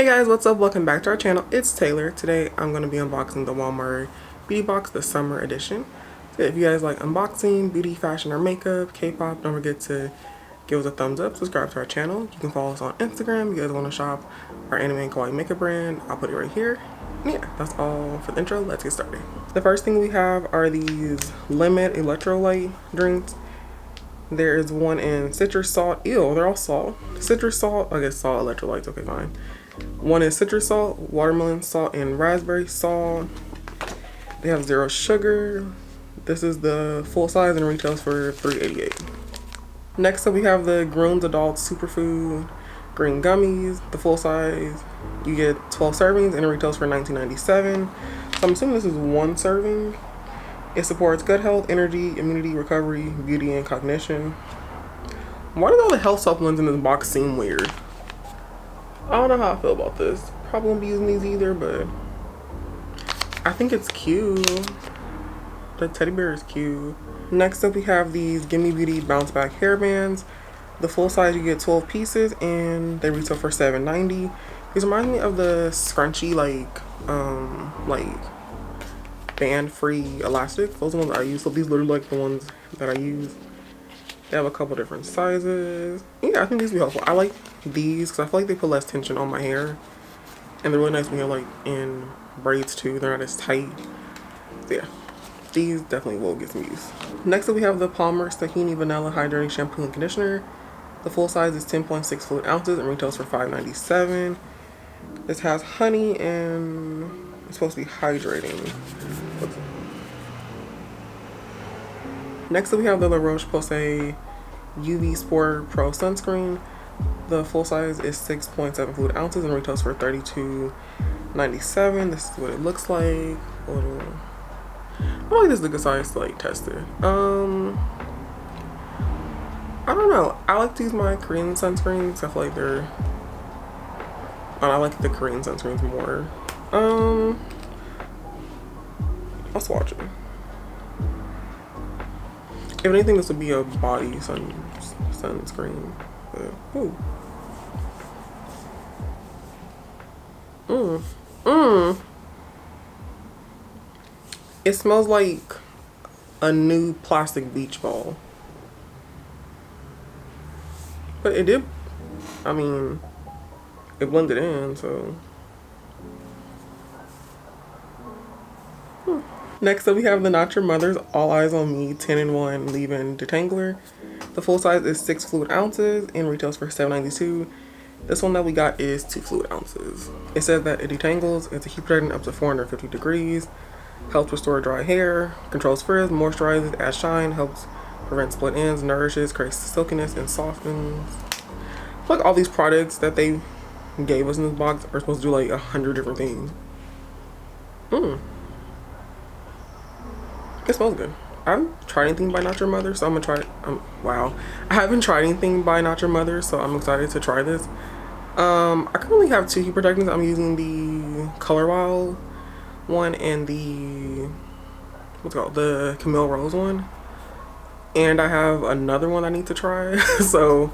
Hey guys, what's up? Welcome back to our channel. It's Taylor. Today I'm going to be unboxing the Walmart Beauty Box, the summer edition. So if you guys like unboxing, beauty, fashion, or makeup, K-pop, don't forget to give us a thumbs up, subscribe to our channel. You can follow us on Instagram if you guys want to shop our anime and kawaii makeup brand. I'll put it right here. And yeah, that's all for the intro. Let's get started. The first thing we have are these lemon electrolyte drinks. There is one in citrus salt. Ew, they're all salt. Citrus salt, I guess salt, electrolytes, okay, fine. One is citrus salt, watermelon salt, and raspberry salt. They have 0 sugar. This is the full size and retails for $3.88. Next up we have the Grooms Adult Superfood Green Gummies. The full size, you get 12 servings and it retails for $19.97. So I'm assuming this is 1 serving. It supports gut health, energy, immunity, recovery, beauty, and cognition. Why do all the health supplements in this box seem weird? I don't know how I feel about this. Probably won't be using these either, but I think it's cute. The teddy bear is cute. Next up we have these Gimme Beauty Bounce Back Hair Bands. The full size you get 12 pieces and they retail for $7.90. These remind me of the scrunchy like band-free elastic. Those are the ones I use. So these literally like the ones that I use. They have a couple different sizes. Yeah, I think these will be helpful. I like these because I feel like they put less tension on my hair. And they're really nice when you're like in braids too. They're not as tight. So yeah, these definitely will get some use. Next up we have the Palmer's Tahini Vanilla Hydrating Shampoo and Conditioner. The full size is 10.6 fluid ounces and retails for $5.97. This has honey and it's supposed to be hydrating. Next up we have the La Roche-Posay UV Sport Pro Sunscreen. The full size is 6.7 fluid ounces and retails for $32.97. This is what it looks like. I feel like this is a good size to like test it. I don't know. I like to use my Korean sunscreens. I feel like they're... I like the Korean sunscreens more. I'll swatch it. If anything, this would be a body sunscreen. But, ooh. It smells like a new plastic beach ball. But it did, I mean, it blended in, so. Next up we have the Not Your Mother's All Eyes on Me 10-in-1 Leave-In Detangler. The full size is 6 fluid ounces and retails for $7.92. This one that we got is 2 fluid ounces. It says that it detangles, it's a heat protectant up to 450 degrees, helps restore dry hair, controls frizz, moisturizes, adds shine, helps prevent split ends, nourishes, creates silkiness, and softens. I feel like all these products that they gave us in this box are supposed to do like 100 different things. It smells good. I haven't tried anything by Not Your Mother, so I'm gonna try it. Wow. I haven't tried anything by Not Your Mother, so I'm excited to try this. I currently have 2 heat protectants. I'm using the Color Wild one and the, what's it called? The Camille Rose one. And I have another one I need to try. So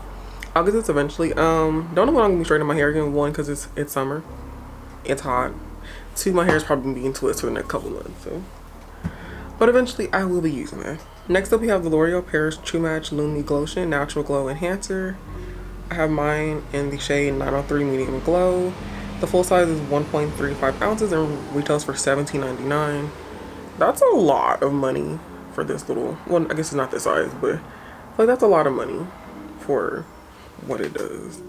I'll get this eventually. Don't know when I'm gonna be straightening my hair again. 1, because it's summer. It's hot. 2, my hair is probably being twisted for the next couple months, so. But eventually I will be using that. Next up we have the L'Oreal Paris True Match Lumi Glotion Natural Glow Enhancer. I have mine in the shade 903 Medium Glow. The full size is 1.35 ounces and retails for $17.99. That's a lot of money for this little, well, I guess it's not this size, but like that's a lot of money for what it does.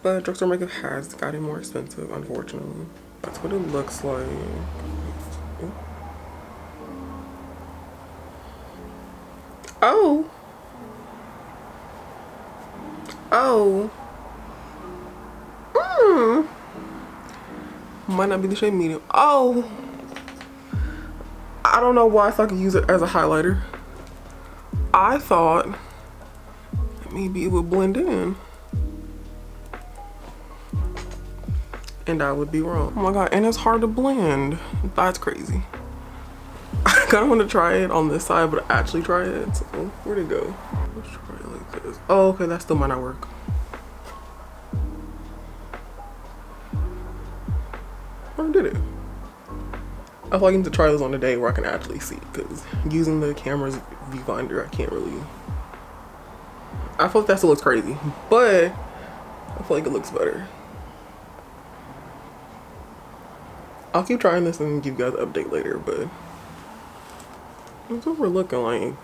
But drugstore makeup has gotten more expensive, unfortunately. That's what it looks like. Oh. Might not be the shade medium. Oh. I don't know why I thought I could use it as a highlighter. I thought maybe it would blend in. And I would be wrong. Oh my god, and it's hard to blend. That's crazy. I kind of want to try it on this side, but actually try it. So where'd it go? Let's try it like this. Oh, okay, that still might not work. Or did it? I feel like I need to try this on a day where I can actually see, because using the camera's viewfinder, I can't really. I feel like that still looks crazy, but I feel like it looks better. I'll keep trying this and give you guys an update later, but that's what we're looking like.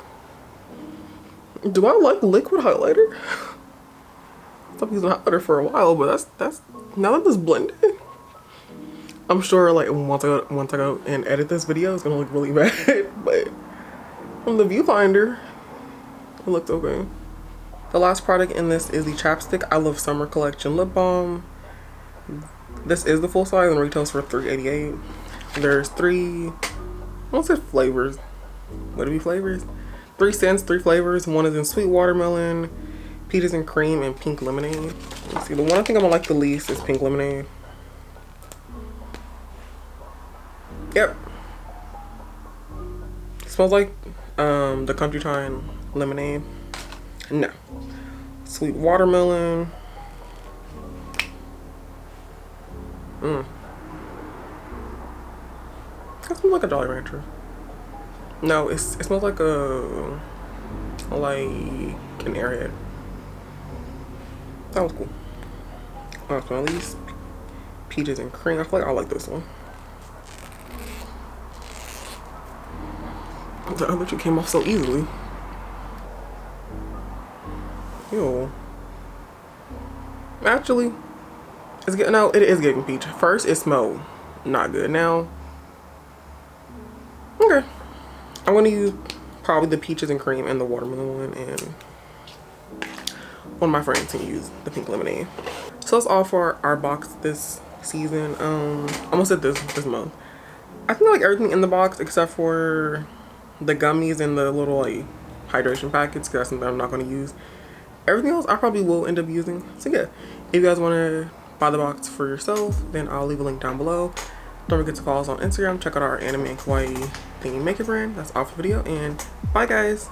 Do I like liquid highlighter? I stopped using highlighter for a while, but that's now that this blended, I'm sure like once I go and edit this video, it's gonna look really bad. But from the viewfinder, it looked okay. The last product in this is the chapstick I Love Summer Collection Lip Balm. This is the full size and retails for $3.88. There's three, I won't say flavors. Would it be flavors? 3 scents, 3 flavors. One is in sweet watermelon, peaches and cream, and pink lemonade. Let's see, the one I think I'm gonna like the least is pink lemonade. Yep. It smells like the Country Time lemonade. No. Sweet watermelon. That smells like a Jolly Rancher. No, it smells like an Airhead. That was cool. Last but not least, peaches and cream. I feel like I like this one. The other two came off so easily. Ew. Actually, it's getting out. It is giving peach. First, it smelled not good. Now, okay. I'm gonna use probably the peaches and cream and the watermelon one, and one of my friends can use the pink lemonade. So that's all for our box this season. Almost at this month. I think I like everything in the box except for the gummies and the little like hydration packets, because that's something I'm not gonna use. Everything else I probably will end up using. So yeah, if you guys want to buy the box for yourself, then I'll leave a link down below. Don't forget to follow us on Instagram. Check out our anime and kawaii thingy makeup brand. That's all for the video, and bye guys.